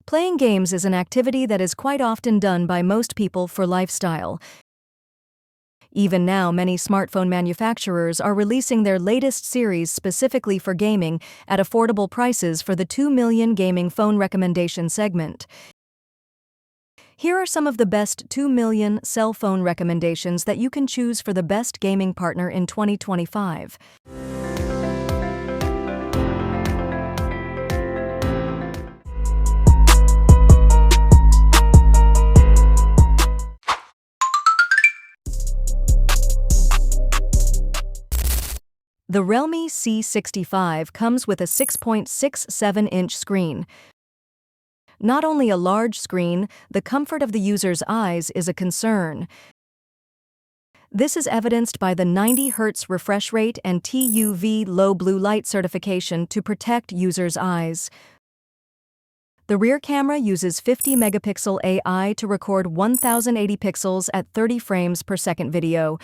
Playing games is an activity that is quite often done by most people for lifestyle. Even now, many smartphone manufacturers are releasing their latest series specifically for gaming at affordable prices for the 2 million gaming phone recommendation segment. Here are some of the best 2 million cell phone recommendations that you can choose for the best gaming partner in 2025. The Realme C65 comes with a 6.67-inch screen. Not only a large screen, the comfort of the user's eyes is a concern. This is evidenced by the 90 Hz refresh rate and TUV low blue light certification to protect users' eyes. The rear camera uses 50-megapixel AI to record 1080 pixels at 30 frames per second video.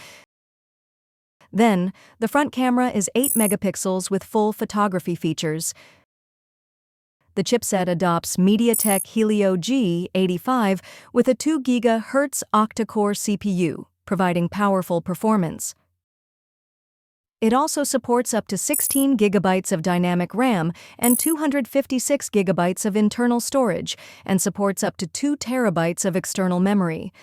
Then, the front camera is 8 megapixels with full photography features. The chipset adopts MediaTek Helio G85 with a 2 GHz octa-core CPU, providing powerful performance. It also supports up to 16 GB of dynamic RAM and 256 GB of internal storage, and supports up to 2 TB of external memory.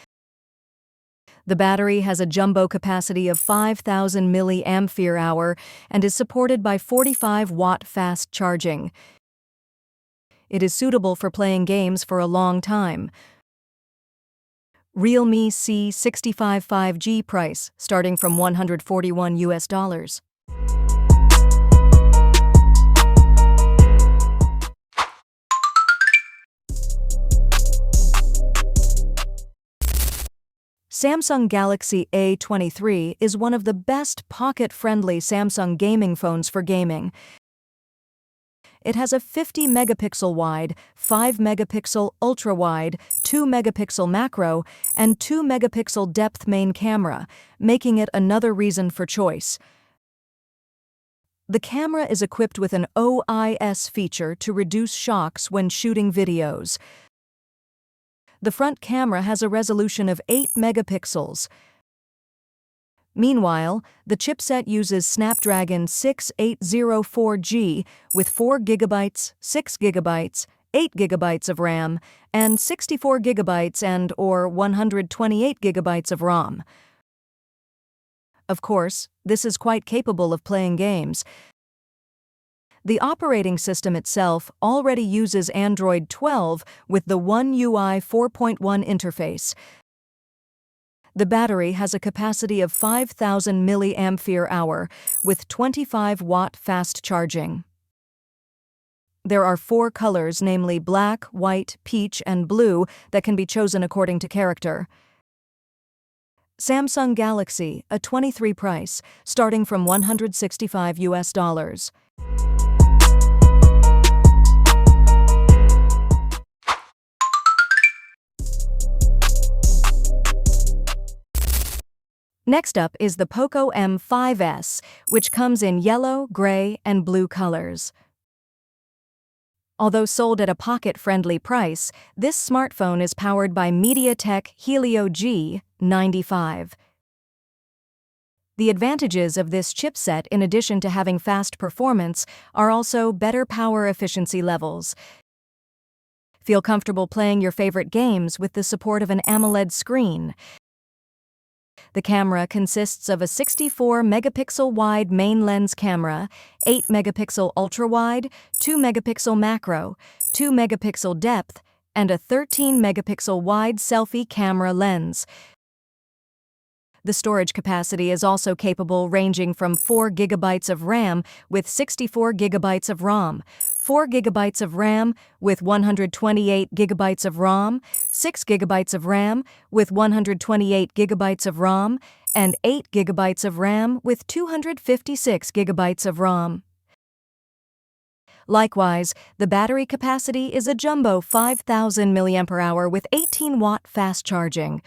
The battery has a jumbo capacity of 5,000 mAh and is supported by 45-watt fast charging. It is suitable for playing games for a long time. Realme C655G price, starting from $141. Samsung Galaxy A23 is one of the best pocket-friendly Samsung gaming phones for gaming. It has a 50-megapixel wide, 5-megapixel ultra-wide, 2-megapixel macro, and 2-megapixel depth main camera, making it another reason for choice. The camera is equipped with an OIS feature to reduce shocks when shooting videos. The front camera has a resolution of 8 megapixels. Meanwhile, the chipset uses Snapdragon 6804G with 4 GB, 6 GB, 8 GB of RAM, and 64 GB and/or 128 GB of ROM. Of course, this is quite capable of playing games. The operating system itself already uses Android 12 with the One UI 4.1 interface. The battery has a capacity of 5,000 mAh with 25-watt fast charging. There are 4 colors, namely black, white, peach, and blue, that can be chosen according to character. Samsung Galaxy A23 price, starting from $165. Next up is the Poco M5S, which comes in yellow, gray, and blue colors. Although sold at a pocket-friendly price, this smartphone is powered by MediaTek Helio G95. The advantages of this chipset, in addition to having fast performance, are also better power efficiency levels. Feel comfortable playing your favorite games with the support of an AMOLED screen. The camera consists of a 64-megapixel wide main lens camera, 8-megapixel ultra-wide, 2-megapixel macro, 2-megapixel depth, and a 13-megapixel wide selfie camera lens. The storage capacity is also capable, ranging from 4 GB of RAM with 64 GB of ROM, 4 GB of RAM with 128 GB of ROM, 6 GB of RAM with 128 GB of ROM, and 8 GB of RAM with 256 GB of ROM. Likewise, the battery capacity is a jumbo 5,000 mAh with 18-watt fast charging.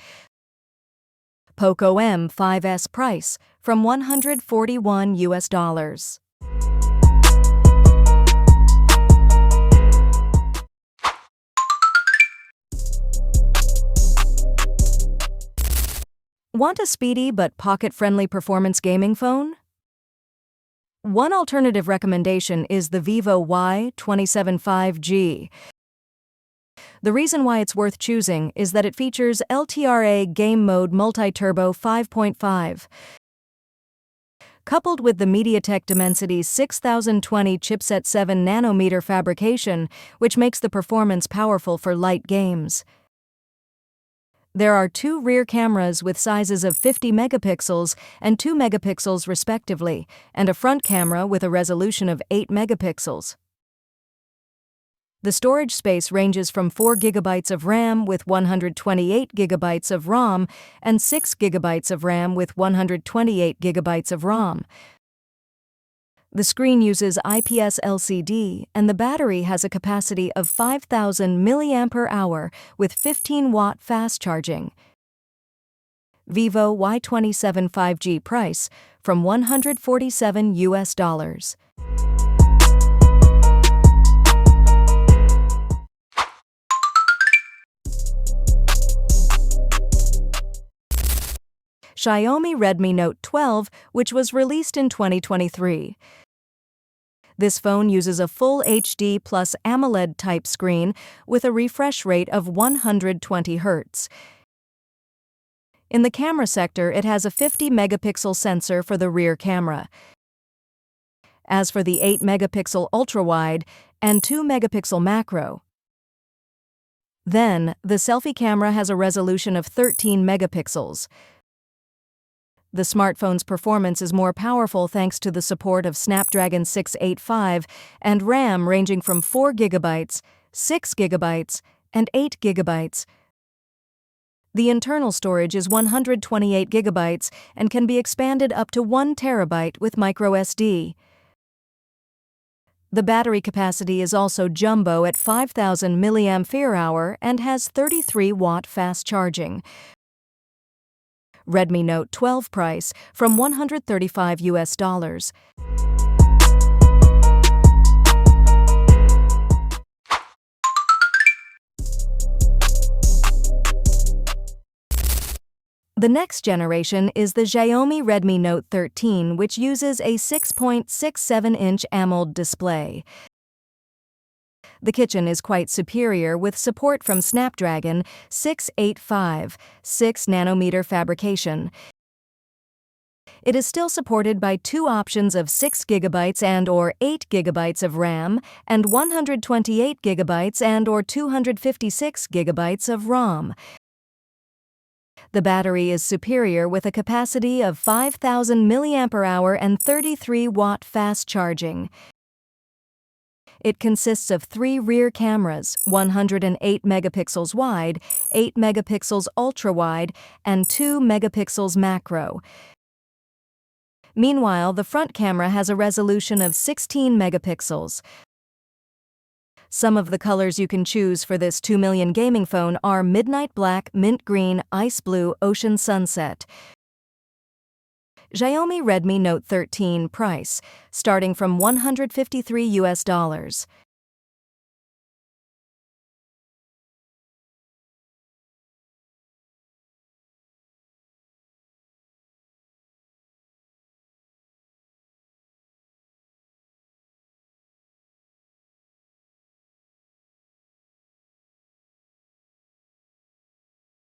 Poco M5S price, from $141. Want a speedy but pocket-friendly performance gaming phone? One alternative recommendation is the Vivo Y275G. The reason why it's worth choosing is that it features LTRA Game Mode Multi-Turbo 5.5. Coupled with the MediaTek Dimensity 6020 chipset 7nm fabrication, which makes the performance powerful for light games. There are two rear cameras with sizes of 50 megapixels and 2 megapixels respectively, and a front camera with a resolution of 8 megapixels. The storage space ranges from 4 GB of RAM with 128 GB of ROM and 6 GB of RAM with 128 GB of ROM. The screen uses IPS LCD and the battery has a capacity of 5,000 mAh with 15-watt fast charging. Vivo Y275G price from $147. Xiaomi Redmi Note 12, which was released in 2023. This phone uses a Full HD plus AMOLED type screen with a refresh rate of 120 Hz. In the camera sector, it has a 50-megapixel sensor for the rear camera. As for the 8-megapixel ultra-wide and 2-megapixel macro, then the selfie camera has a resolution of 13 megapixels. The smartphone's performance is more powerful thanks to the support of Snapdragon 685 and RAM ranging from 4 GB, 6 GB, and 8 GB. The internal storage is 128 GB and can be expanded up to 1 TB with microSD. The battery capacity is also jumbo at 5,000 mAh and has 33-watt fast charging. Redmi Note 12 price from $135. The next generation is the Xiaomi Redmi Note 13, which uses a 6.67-inch AMOLED display. The kitchen is quite superior with support from Snapdragon 685 6nm fabrication. It is still supported by two options of 6 GB and/or 8 GB of RAM and 128 GB and/or 256 GB of ROM. The battery is superior with a capacity of 5,000 mAh and 33-watt fast charging. It consists of 3 rear cameras, 108 megapixels wide, 8 megapixels ultra-wide, and 2 megapixels macro. Meanwhile, the front camera has a resolution of 16 megapixels. Some of the colors you can choose for this $2 million gaming phone are Midnight Black, Mint Green, Ice Blue, Ocean Sunset. Xiaomi Redmi Note 13 price, starting from $153.